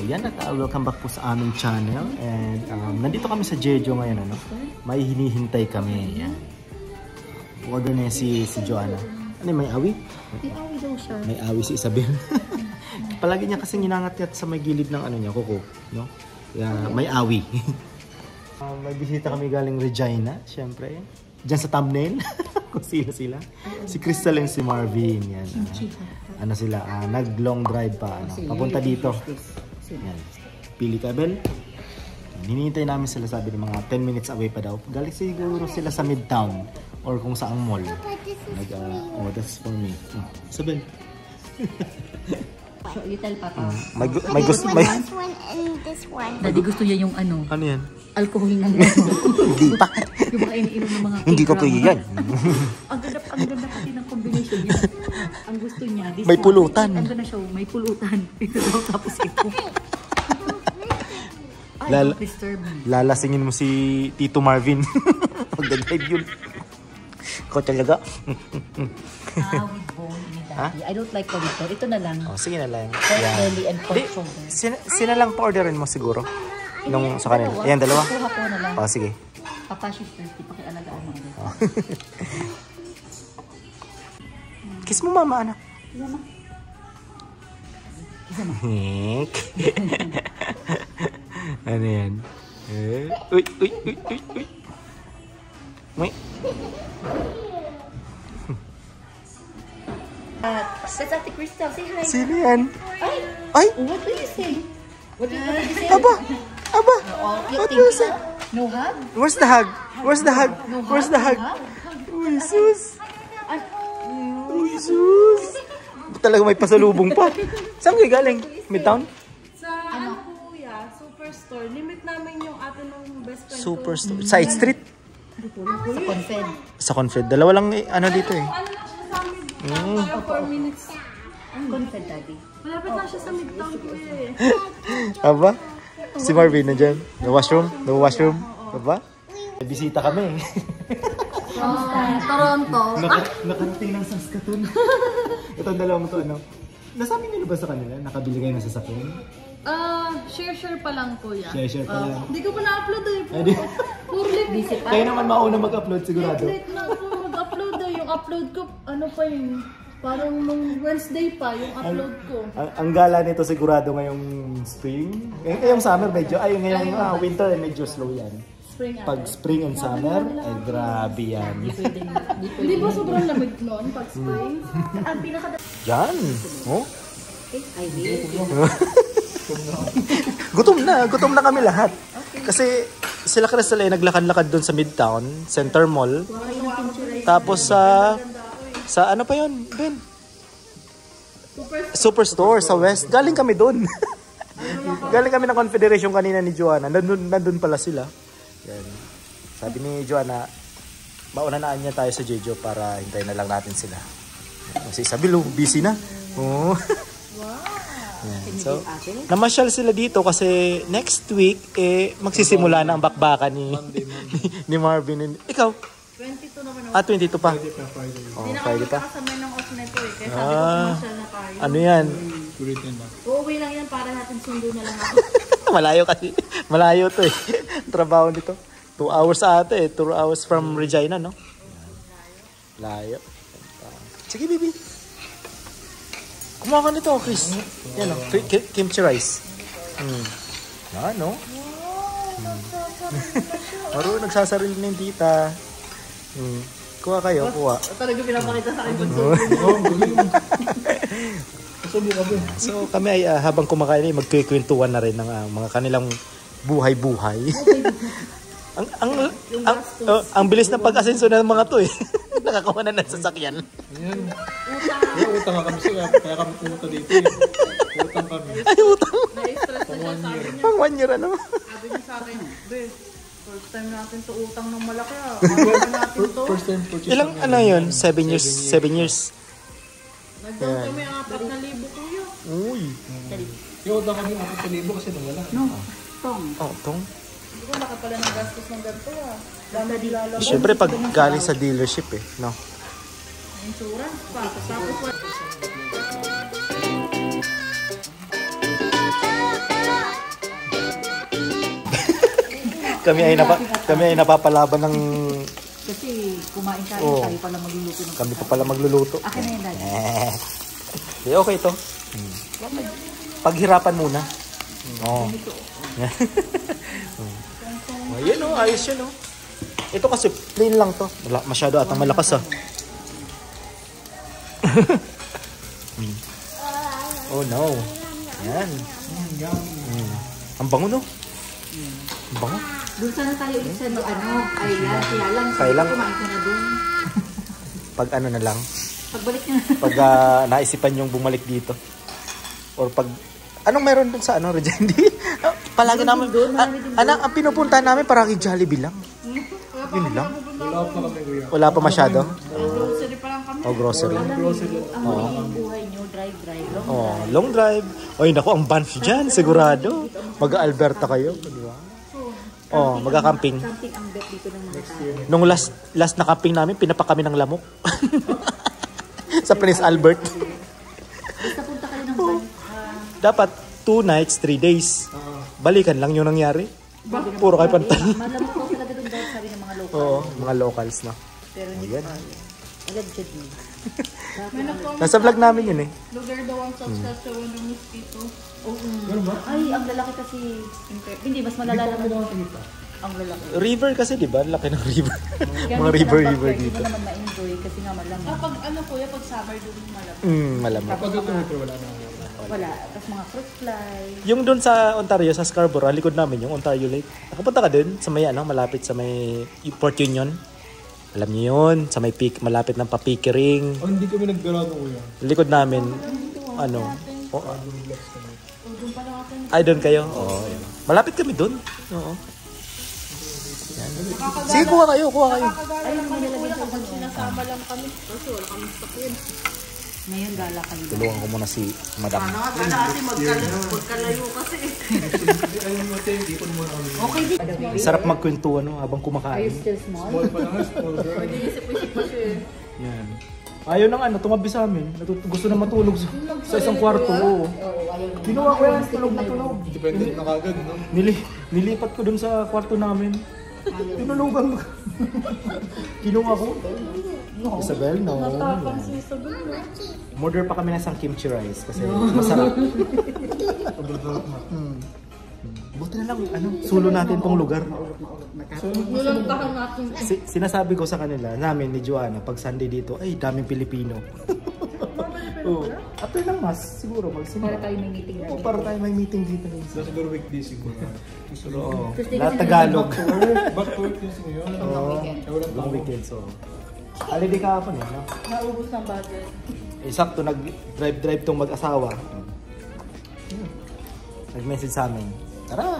Yan, welcome back po sa aming channel. And nandito kami sa Jeju ngayon, ano? May hinihintay kami. Yan. Order niya si Joanna. Ano, may awi? May awi daw siya. May awi si Isabel. Palagi niya kasi ginangat sa may gilid ng ano niya, kuko, no? Kaya may awi. May bisita kami galing Regina, syempre. Diyan sa thumbnail. Kung sila. Si Crystal and si Marvin. Yan. Ano sila, nag-long drive pa. Ano, papunta dito. Yan. Pili ka, Bel. Hinihintay namin sila, sabi ng mga 10 minutes away pa daw. Galing siguro sila sa Midtown or kung saang mall. Oh, that's for me. Isabel. So, you tell Papa. May gusto. May... This one and this one. Daddy, gusto niya yung ano? Ano yan? Alcohol ng ano. Hindi pa. Yung mga iniinom ng mga Hindi ko to yan. Ang ganda pati ng combination. Ang gusto niya. May pulutan. Ang ganda siya, may pulutan. Ito daw, tapos ito. Don't disturb me. Lalasingin mo si Tito Marvin. Magdadrive yun. Ikaw talaga. With bone ni Daddy. I don't like the ito na lang. Oh, sige na lang. Pork belly and pork shoulder. Sina lang pa-orderin mo siguro? Nung sa kanila. Ayan, dalawa? Kuha ko na lang. Oh, sige. Papa, she's thirsty. Pakialagaan mo. Oh. Kiss mo mama, anak. Kiss mo. Kiss mo. Hik. Ano yan? Uy. May. That's Ate Crystal. Say hi. Sino yan? Ay! What do you say? What do you say? Aba! What do you say? No hug? Where's the hug? Where's the hug? Where's the hug? Uy, sus! Uy, sus! Talaga may pasalubong pa. Saan kayo galing? Midtown? Sa ano kuya, Superstore. Limit namin yung atin ng best friend Superstore. Side street? Sa Confed. Sa Confed. Dalawa lang ano dito eh. Ano lang siya sa Midtown? Para 4 minutes. Confed, Daddy. Malapit lang siya sa Midtown kuya eh. Aba? Si Marvin nandyan. The washroom? Aba? May bisita kami. Toronto. Nakarating ng Saskatoon. Ito ang dalawang to, ano? Nasabi niyo na ba sa kanila? Nakabili kayo ng sasakyan? Share pa lang kuya. Share pa lang. Hindi ko pa na-upload eh. Puro Busy pa. Kayo naman mauna mag-upload sigurado. late na ako mag-upload eh. Yung upload ko, ano pa yun? Parang nung Wednesday pa yung upload ko. Ang gala nito sigurado ngayong spring. Ngayong summer medyo, ngayong winter medyo slow yan. Pag spring and summer, ay grabe yan. Hindi ba sobrang lamig noon pag spring? Ang pinaka... Yan! Oh? I will. Gutom na kami lahat. Kasi sila Crystal ay naglakad-lakad doon sa Midtown, Center Mall. Tapos sa ano pa yun, Ben? Superstore sa West. Galing kami doon. Galing kami ng Confederation kanina ni Joanna. Nandun pala sila. Yan. Sabi ni Joanna, maunanaan niya tayo sa Jeju para hintayin na lang natin sila. Kasi Isabel, busy na. Oh. Yan. So, namasyal sila dito kasi next week magsisimula na ang bakbakan ni Marvin. Ikaw? 22 naman ako. 22 pa. Oh, Friday pa. Kasama ng off na ito eh. Kaya sabi ko pumasyal na tayo. Ano yan? Uuwi lang yan para natin sundo na lang ako. Malayo kasi. Malayo to eh. Trabaho nito. 2 hours ata eh. 2 hours from Regina, no? Layo. Sige, baby. Kumuha ka nito, Chris. Yan o. Kimchi rice. Yan, no? Maro, nagsasarili na yung tita. Kuha kayo, kuha. Talaga pinapakita sa akin pag So kami ay habang kumakain ay magkikwentuhan na rin ng mga kanilang buhay-buhay. ang bilis ng pag-asenso ng mga to eh. Nakakuha na ng sasakyan. Ayan. Utang nga kami sila. Kaya kami pumunta dito eh. Utang kami. Ay, utang. na-stress na siya sa akin. Pang 1 year ano. Sabi niya sa akin, Bes, first time natin to utang ng malaki ah. Ayaw natin to. First time purchase. Ilang ano yun? 7 years? 7 years. Nag-down kami ang 4,000 kuya. Uy. Yung utang kami 4,000 kasi nawala. No. Tong. Oh, tong. Hindi ko nakapala ng gastos ng ganito ah. Dami dilalabas. Siyempre pag galing sa dealership eh, no? Insurance pa. Tapos kami ay napapalaban ng... Kasi kumain tayo, Oo. tayo pala magluluto ng Kami pa pala magluluto. Akin na yan, Daddy. Okay ito. Paghirapan muna. Oo. Ayan o, ayos yun o. Ito kasi plain lang to. Masyado atang malakas ah. Oh no. Yan. Ang bango no? Ang bango. Doon sana tayo ulit sa island. Kaya lang, Kailan? kumain ka na doon. Pag ano na lang. Pagbalik na. Pag naisipan yung bumalik dito. Or pag... Anong meron dun sa Regina? Palagi namin... ang pinupunta namin parang Jollibee lang. Yun lang. Wala pa kami, kuya. Wala pa masyado. Grocery pa lang kami. O grocery. Ang magiging buhay nyo, drive, long Oh, long drive. Oy, naku, ang bunch dyan, sigurado. Mag-Alberta kayo, di ba? Oh, magka-camping. Camping ang bet dito ng mga tao. Nung last na camping namin, pinapa kami ng lamok. Sa Prince Albert. Basta punta kayo ng van. Dapat 2 nights, 3 days. Balikan lang yung nangyari. Puro kayo pantay. Malamok ko talaga doon dahil sabi ng mga local. Oo, mga locals na. Pero hindi Ayan. allegedly. May nagkomment Nasa vlog namin yun eh. lugar daw ang Saskatchewan ng mosquito. Ay, ang lalaki kasi. Hindi, mas malala naman ang lalaki. River kasi, di ba? Laki ng river. Kaya Mga minsan ang river backyard, dito. Hindi mo naman ma-enjoy kasi nga malamig. Pag kuya, pag summer doon malamig. Malamig. Kapag ito, wala na. Wala. Tapos mga fruit fly. Yung doon sa Ontario, sa Scarborough, likod namin yung Ontario Lake. Nakapunta ka doon sa may malapit sa may Port Union. Alam niyo yun, sa may malapit ng Papikiring. Oh, hindi kami naggarado, kuya. Likod namin, ay doon kayo? Oo. Malapit kami doon. Oo. Yan. Sige, kuha kayo. Nakakagala lang kami kuya kapag sinasama lang kami. Kasi wala kami stock yun. Ngayon gala kayo. Tulungan ko muna si Madam. Kasi magkalayo kasi. Ayun mo, te, ipon muna kami. Okay, di. Sarap magkwentuhan habang Are you kumakain. still small? Small pa lang, small girl. Isip-isip pa siya eh. Yan. Ayaw nang tumabi sa amin. Gusto na matulog sa isang kwarto. Oo. Oo, ayaw na. Ginawa ko yan, tulog na tulog. Dependent na kagad, no? Nilipat ko dun sa kwarto namin. Tinulugan ko. Kinuha ko. Isabel, no. Tapang si Isabel. Order pa kami ng isang kimchi rice kasi masarap. Buti na lang, sulo natin tong lugar. Nilantahan natin. Sinasabi ko sa kanila, namin ni Joanna, pag Sunday dito, ay, daming Pilipino. Oh, after ng mas, siguro magsimula. Para tayo may meeting na. Oo, para tayo may meeting dito. So, siguro weekdays siguro. Oo, lahat Tagalog. Back to work yung ngayon. Oo, long weekend, so. Holiday kahapon eh, no? Naubos ng budget. Sakto, nag-drive tong mag-asawa. Nag-message sa amin, tara!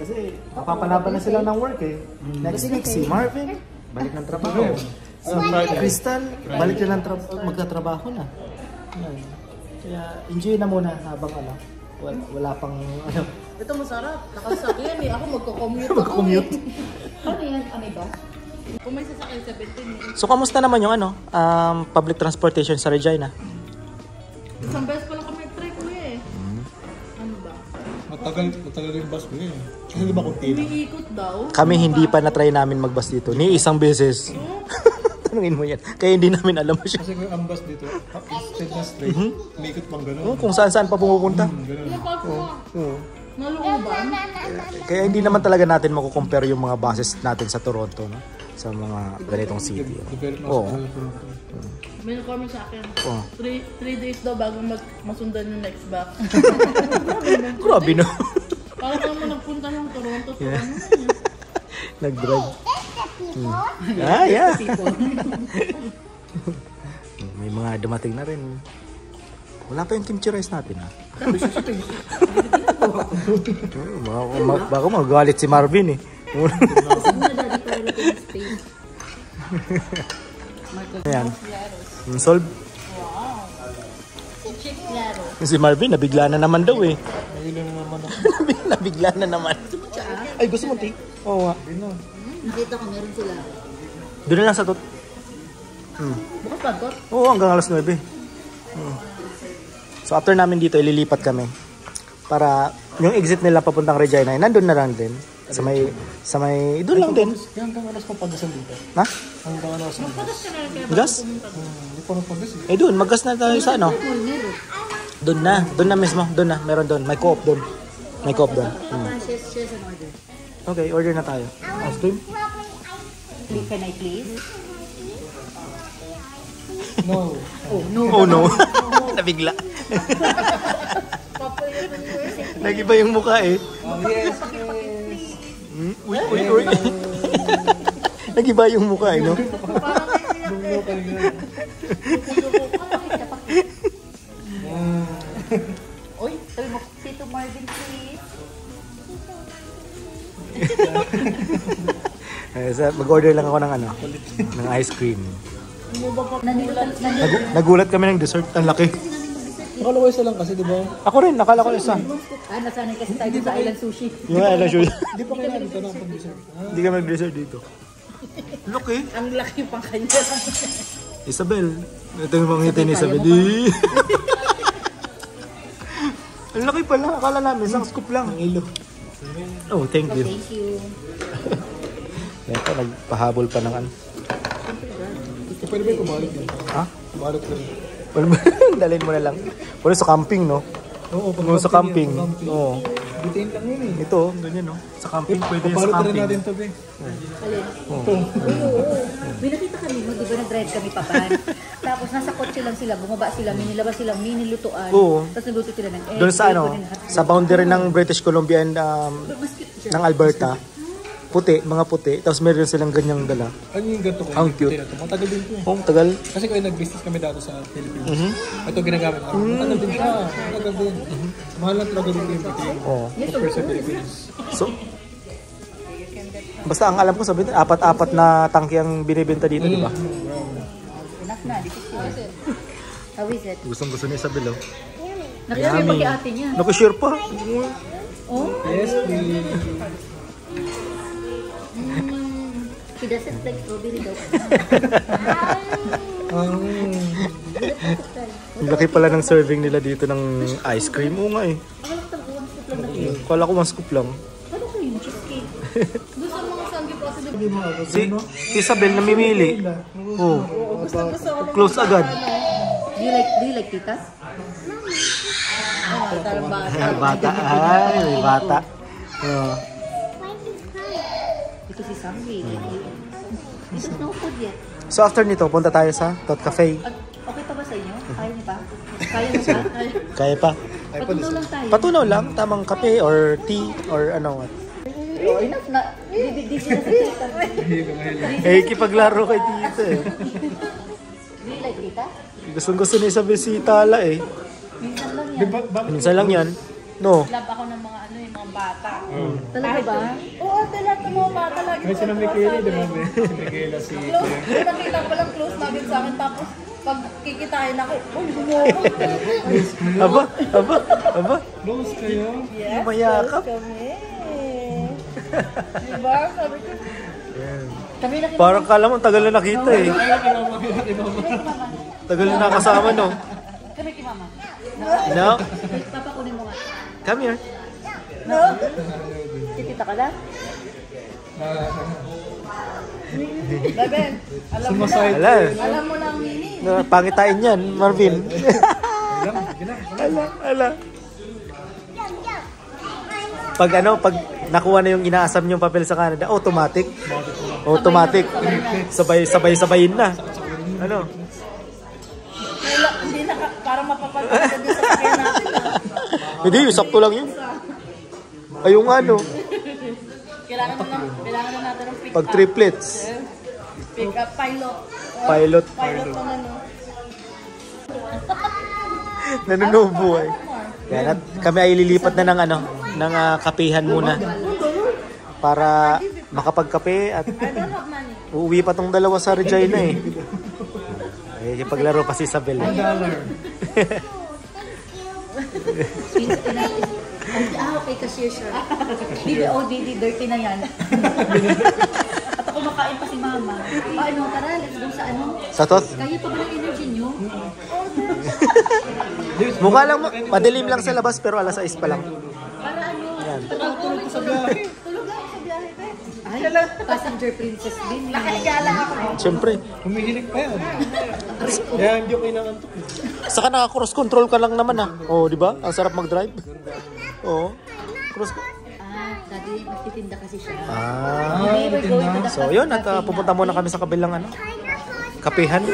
Kasi napapalaban na sila ng work eh. Next week si Marvin, balik ng trabaho. Si Crystal, balik na ng magtatrabaho na. Yan. Kaya enjoy na muna habang wala pang Ito masarap. Nakasakyan eh. Ako magko-commute mag-commute. Ano yan? Ano ba? Kung may sasakyan 17 So kamusta naman yung public transportation sa Regina? Isang beses pa lang kami try kuya eh. Ano ba? Matagal yung bus ko eh. Kasi di ba kung tila? Umiikot daw. Kami hindi pa na-try namin mag-bus dito. Ni isang beses. Tanungin mo yan. Kaya hindi namin alam mo siya. Kasi kung ang bus dito, straight na straight, umiikot pang gano'n. Kung saan-saan pa pumupunta. Gano'n. Napasok mo. Oo. Nalooban. Kaya hindi naman talaga natin makukompare yung mga buses natin sa Toronto, no? Sa mga ganitong city. Develop na Oo. sa Toronto. May nag-comment sa akin. Oo. 3 days daw bago masundan yung next back. Grabe, no? Para kang mo nagpunta ng Toronto to ano. Nag-drive. Yeah. May mga dumating na rin. Wala pa yung kimchi rice natin, ha? Baka magalit si Marvin, eh. Muna daddy para lang yung space. Ayan. Solve. Chick laro. Si Marvin, nabigla na naman daw, eh. Nahilo na naman ako. Nabigla na naman. Ay, gusto mo, tea? Oo nga. Dito ko meron sila. Doon na lang sa tot. Bukas pa got. Oo, hanggang alas 9. So after namin dito, ililipat kami para Yung exit nila papuntang Regina, nandun na lang din. Sa may, doon lang din. Hanggang alas pang pagdasan dito. Ha? Hanggang alas pang Gas? Hindi pa rin pagdas eh. Doon, maggas na tayo sa ano? Doon na mismo, doon na, meron doon. May co-op doon. May co-op doon. Shares an order. Okay, order na tayo. Ice cream? Can I please? No. Oh, no. Oh no. Nabigla. Nagiba yung mukha eh. Yes. Uy. Nagiba yung mukha eh, no? Uy, sabi mo, Tito Marvin, please. Mag-order lang ako ng ano, ng ice cream. Nagulat kami ng dessert, ang laki. Nakalawa isa lang kasi, di ba? Ako rin, nakala ko isa. Nasanay kasi tayo sa Island Sushi. Yung island sushi. Hindi pa kaya dito na pag-dessert. Hindi kami nag-dessert dito. Laki. Ang laki pang kanya. Isabel. Ito yung mga ngiti ni Isabel. Ang laki pala. Akala namin, isang scoop lang. Ilo. Oh, thank you. Thank you. Ito, nagpahabol pa ng ano. Pwede ba yung kumalit yun? Ha? Kumalit ko rin. Dalhin mo na lang. Pero sa camping, no? Oo, Sa camping. Oo. Bitain lang yun eh. Ito, ganyan, no? Sa camping, pwede yun sa Papalit rin camping. natin ito, be. Alin? Oo. May nakita kami mo, di ba nag-drive kami papan? Tapos nasa kotse lang sila, bumaba sila, minilabas sila, minilutuan. Oo. Tapos nagluto sila ng egg. Doon sa ano, sa boundary ng British Columbia and ng Alberta, mga puti, tapos meron silang ganyang dala. Ano yung ganito ko? Ang cute. Matagal din ko eh. Oh, tagal. Kasi kung nag-business kami dati sa Philippines, ito ginagamit namin. Matagal din siya. Matagal din. Mahal lang talaga din yung puti. Oo. Compare sa Philippines. So, basta ang alam ko sabi nila, apat-apat na tangke ang binibenta dito, di ba? Enough na, di ko sure. How is it? Gusto ni Isabel, oh. Nakita mo kay ate niya. Naku-share pa. Oh? Yes, please. She doesn't like strawberry daw. Ang laki pala ng serving nila dito ng ice cream. Oo nga eh. Kala ko 1 scoop lang. Ano ko yung cheesecake? Doon sa mga sanggip kasi Si Isabel namimili. Oh, close agad. Do you like tita? Bata. Ay, may bata. Oh. Ito si Samri. Ito no food yet. So after nito, punta tayo sa Tot Cafe. Okay pa ba sa inyo? Kaya niyo pa? Kaya niyo pa? Kaya pa. Patunaw lang tayo. Patunaw lang, tamang kape or tea or ano. Oh, enough na. Di sila sa tita. Eh, kipaglaro kay tita eh. Do you like tita? Gusto ni Isabel si Tala eh. Minsan lang yan. Minsan lang yan. No. love ako ng mga ano yung mga bata. Talaga ba? Oo, talaga ng mga bata lagi. Kasi na Michaela, di ba? Si Michaela, si Close, nakita ko lang close namin sa akin. Tapos pag kikitain ako, oh, gumoko. Aba. Close kayo? Yes, Mayakap. close kami. Diba? Sabi ko, Kami na Parang kala mo, tagal na nakita eh. Tagal na nakasama, no? Kami kay mama. No? Papakunin mo nga. Come here. Titita ka na? Beben, alam mo na. Ala. Alam mo na ang meaning. Pangitain yan, Marvin. Ala. Pag nakuha na yung inaasam niyong papel sa Canada, automatic. Sabay-sabayin na. Ano? Hindi na, parang mapapagod din sa kaya natin. Hindi, sakto lang yun. Ayun nga, no? Kailangan na natin ng pick Pag up. triplets. Pick up, pilot. Pilot. Pilot ng ano. Nanunubo eh. Yan, at kami ay lilipat na ng kapehan muna. Para makapagkape at I don't have money. uuwi pa tong dalawa sa Regina eh. Eh, paglaro pa si Isabel. Okay, cashier siya. Didi, dirty na yan. At ako makain pa si mama. Ano, tara, let's go sa ano. Sa tot? Kaya pa ba ng energy nyo? Mukha lang, madilim lang sa labas pero alas 6 pa lang. Para ano, yan. Tulog ko sa biyahe. Tulog ako sa biyahe, te. Ay, passenger princess din. Nakahiga lang ako. Siyempre. Humihilig pa yan. Kaya hindi ko kinakantok. Saka naka-cross control ka lang naman ah. Oh, di ba? Ang sarap mag-drive. Oo. Cross Dati nagtitinda kasi siya. Ah. Today we're going to the So yun, at pupunta muna kami sa kabilang ano. Kapehan. O,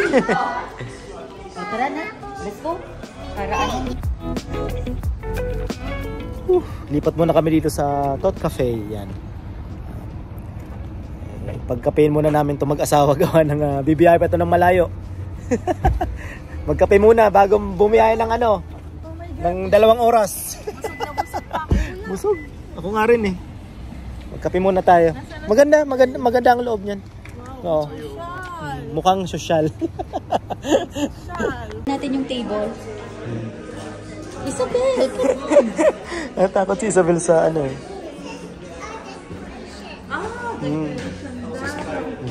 tara na. Let's go. Para ano? Lipat muna kami dito sa Tot Cafe. Yan. Pagkapein muna namin to mag-asawa gawa ng bibiyahe pa ito ng malayo. Magkape muna bago bumiyahe ng ano. Ng 2 oras. Busog. Ako nga rin eh. Magkape muna tayo. Maganda ang loob niyan. Oo. Mukhang sosyal. Natin yung table. Isabel! Natakot si Isabel sa ano eh.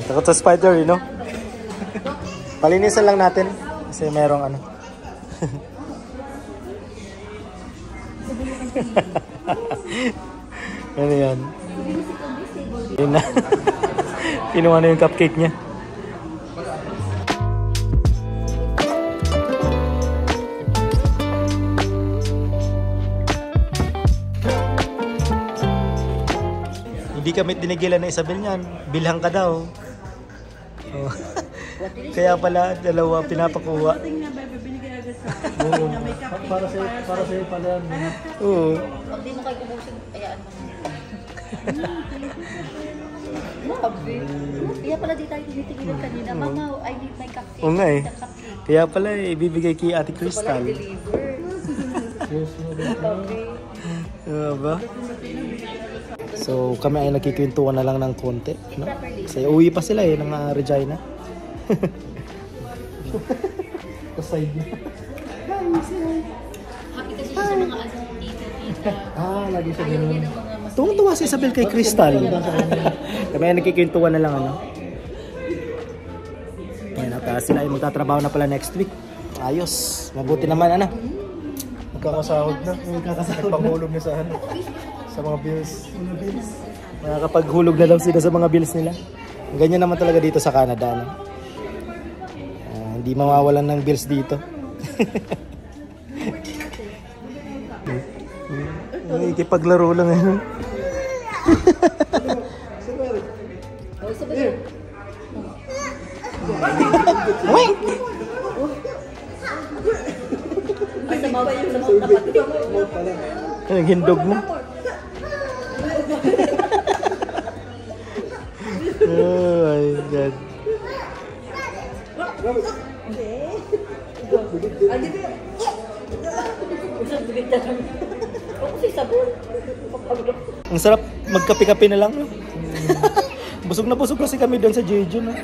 Takot sa spider, you know? Palinisan lang natin. Kasi merong ano. Ano yan? Yun na. Kinuha na yung cupcake niya. Hindi kami tinigilan na Isabel niyan. Bilhan ka daw. Oh. Kaya pala, 2 pinapakuha. Oo. Para sa'yo pala yan. Oo. Pag di mo kayo kubusin, ayaan mo. Grabe. Kaya pala di tayo tinitigilan kanina. Mama, I need my cupcake. Oo nga eh. The cupcake. Kaya pala ibibigay kay Ate Crystal. Wala i-deliver. Ba? So kami ay nagkikwentuhan na lang ng konti, no? Kasi uwi pa sila eh ng Regina. Kasay na. Happy kasi siya sa mga ano, tita. Lagi siya Ayaw ganun. niya ng mga mas... Tuwang-tuwa si Isabel kay Crystal. Kami ay nagkikwentuhan na lang ano. Ngayon at sila ay magtatrabaho na pala next week. Ayos. Mabuti naman ano. Magkakasahod na. Magkakasahod na. Panghulog na sa ano. Sa mga bills. Makakapaghulog na daw sila sa mga bills nila. Ganyan naman talaga dito sa Canada. No? Hindi mawawalan ng bills dito. Ikipaglaro lang yan. Oh, Isabel. Wait! Sa mouth na pati. Anong hindog mo? Oh my God. Ang sarap magkape-kape na lang. No? Busog na busog kasi kami doon sa Jeju. No?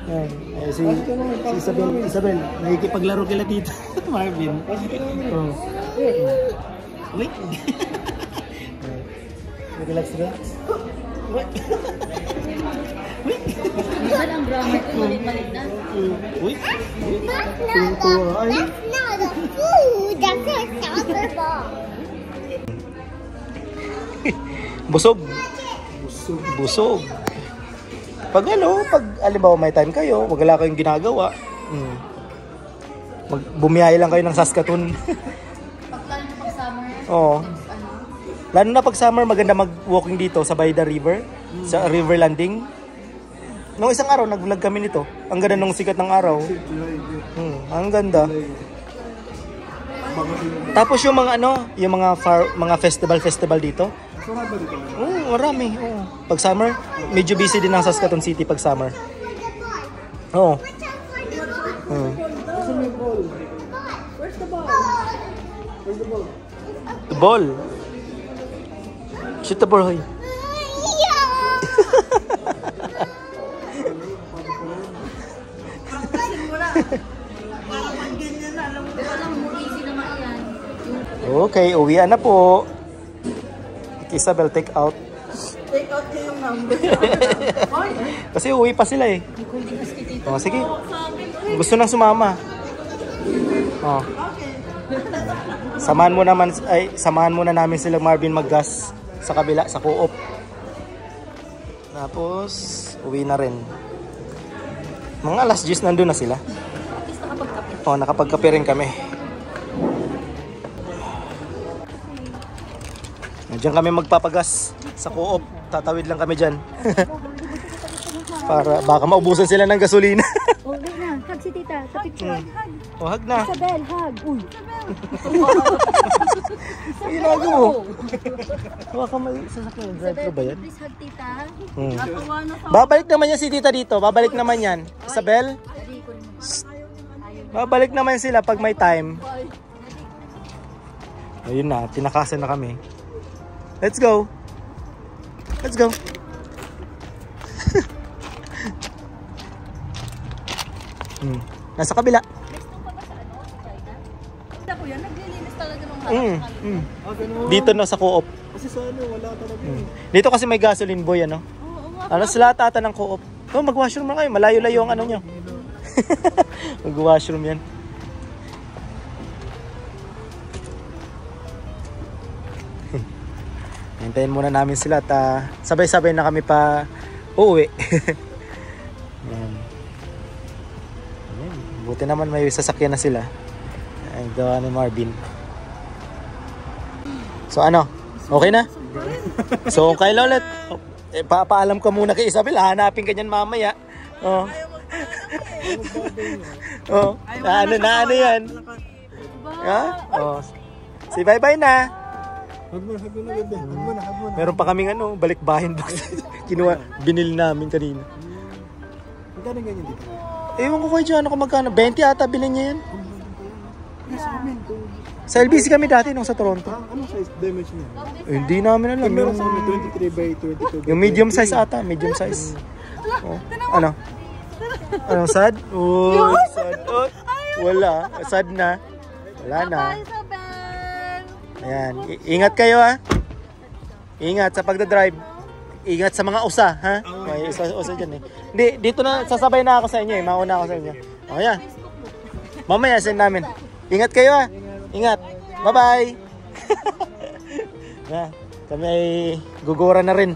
Yan. Si Isabel, nakikipaglaro kila dito. Marvin. Oh. Wait. Relax na. Wait. Minsan ang grammar ko malit-malit na. Wait. That's not a food. That's a soccer ball. Busog. Busog. Pag alimbawa may time kayo, wala kayong ginagawa. Bumiyahe lang kayo ng Saskatoon. Pagkano pag summer, Oo. Lalo na pag summer, maganda mag-walking dito sa by the river, sa river landing. Nung isang araw, nag-vlog kami nito. Ang ganda nung sikat ng araw. Ang ganda. Tapos yung mga yung mga festival dito. Marami. Pag summer, medyo busy din ang Saskatoon City pag summer. Oo. Where's the ball? The ball. Shoot the ball, hoy. Okay, uwian na po. Isabel, take out. Take out niya yung number. Kasi uwi pa sila eh. Sige. Gusto nang sumama. Samahan muna namin sila Marvin maggas sa kabila, sa co-op. Tapos, uwi na rin. Mga alas 10 nandun na sila. At least nakapagkape. Oo, nakapagkape rin kami. Diyan kami magpapagas sa co-op. Tatawid lang kami dyan. Para baka maubusan sila ng gasolina. Oh, wait na. Hug si tita. Sa picture. Oh, hug na. Isabel, hug. Uy. Ginagawa mo. Baka may sasakyan. Drive-thru ba yan? Please hug tita. Nakawa na sa... Babalik naman yan si tita dito. Babalik naman yan. Isabel? Daddy, kunin mo. Babalik naman sila pag may time. Ayun na. Tinakasan na kami. Let's go. Let's go. Nasa kabila. Gusto pa ba sa ano? Sa China? Kita ko yan. Naglilinis talaga ng harap. Dito na sa co-op. Kasi sa ano, wala talaga. Dito kasi may gasoline boy, ano? Ano sila tata ng co-op. Oh, mag-washroom na kayo. Malayo-layo ang ano nyo. Mag-washroom yan. Hintayin muna namin sila at sabay-sabay na kami pa uuwi. Ayan. Ayan. Buti naman may sasakyan na sila. Ay, gawa ni Marvin. So ano? Okay na? So kay Lolet, papaalam ka muna kay Isabel. Hanapin ka niyan mamaya. Oh. Oh. Na ano yan? Ha? Oh. Say bye-bye na. Hag mo na ganda. Hag mo na. Meron pa kaming ano, balikbahin box. Binili namin kanina. Magkano ganyan dito? Ewan ko kayo dyan, kung magkano. 20 ata bilhin niya yan. Sa LBC kami dati nung sa Toronto. Anong size dimension niya? Hindi namin alam. Meron sa amin 23 by 22. Yung medium size ata, medium size. Oh. Ano? Anong sad? Oh, sad. Oh, wala. Sad na. Wala na. Ayan. Ingat kayo ha. Ingat sa pagdadrive. Ingat sa mga usa, ha? May usa dyan eh. Hindi, dito na, sasabay na ako sa inyo eh. Mauna ako sa inyo. O yan. Mamaya send namin. Ingat kayo ha. Ingat. Bye-bye. Kami ay gugura na rin.